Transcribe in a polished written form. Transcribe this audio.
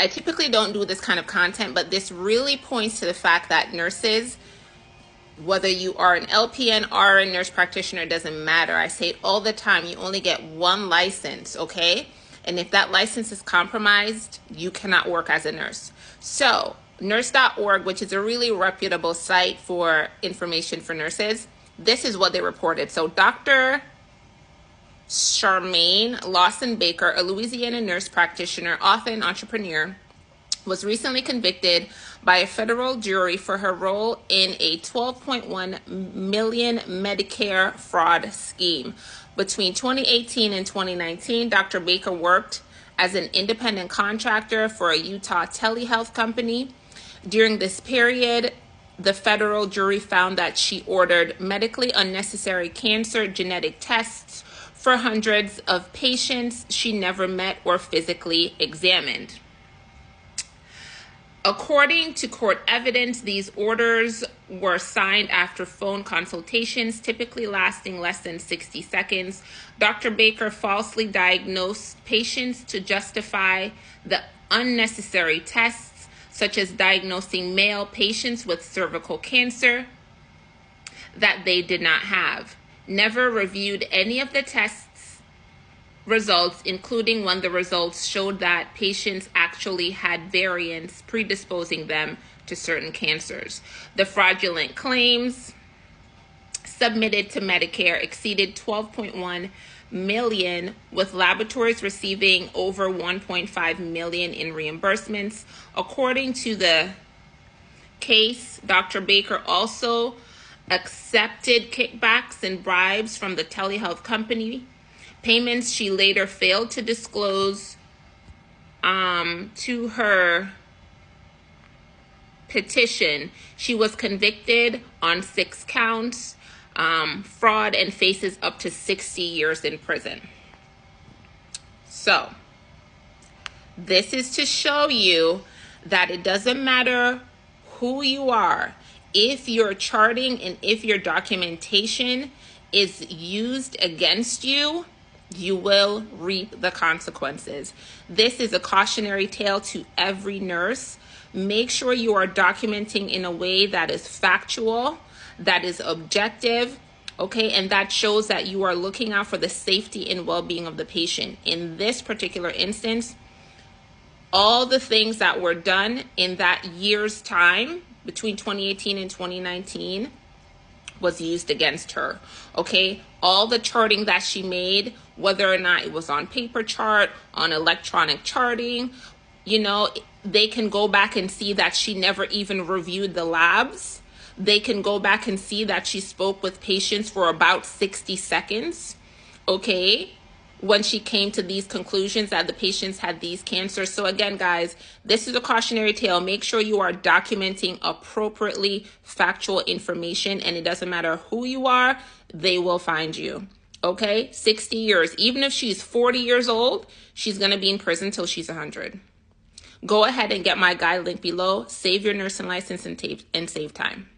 I typically don't do this kind of content, but this really points to the fact that nurses, whether you are an LPN or a nurse practitioner, doesn't matter. I say it all the time. You only get one license, okay? And if that license is compromised, you cannot work as a nurse. So nurse.org, which is a really reputable site for information for nurses, this is what they reported. So Dr. Charmaine Lawson Baker, a Louisiana nurse practitioner, author, and entrepreneur, was recently convicted by a federal jury for her role in a $12.1 million Medicare fraud scheme. Between 2018 and 2019, Dr. Baker worked as an independent contractor for a Utah telehealth company. During this period, the federal jury found that she ordered medically unnecessary cancer genetic tests for hundreds of patients she never met or physically examined. According to court evidence, these orders were signed after phone consultations, typically lasting less than 60 seconds. Dr. Baker falsely diagnosed patients to justify the unnecessary tests, such as diagnosing male patients with cervical cancer that they did not have. Never reviewed any of the tests results, including when the results showed that patients actually had variants predisposing them to certain cancers. The fraudulent claims submitted to Medicare exceeded 12.1 million, with laboratories receiving over 1.5 million in reimbursements. According to the case, Dr. Baker also accepted kickbacks and bribes from the telehealth company, payments she later failed to disclose to her petition. She was convicted on 6 counts, fraud, and faces up to 60 years in prison. So, this is to show you that it doesn't matter who you are. If your charting and if your documentation is used against you, you will reap the consequences. This is a cautionary tale to every nurse. Make sure you are documenting in a way that is factual, that is objective, okay, and that shows that you are looking out for the safety and well-being of the patient. In this particular instance, all the things that were done in that year's time between 2018 and 2019 was used against her, okay? All the charting that she made, whether or not it was on paper chart, on electronic charting, they can go back and see that she never even reviewed the labs. They can go back and see that she spoke with patients for about 60 seconds, okay, when she came to these conclusions that the patients had these cancers. So again, guys, this is a cautionary tale. Make sure you are documenting appropriately factual information, and it doesn't matter who you are, they will find you. Okay, 60 years. Even if she's 40 years old, she's going to be in prison till she's 100. Go ahead and get my guide link below. Save your nursing license and save time.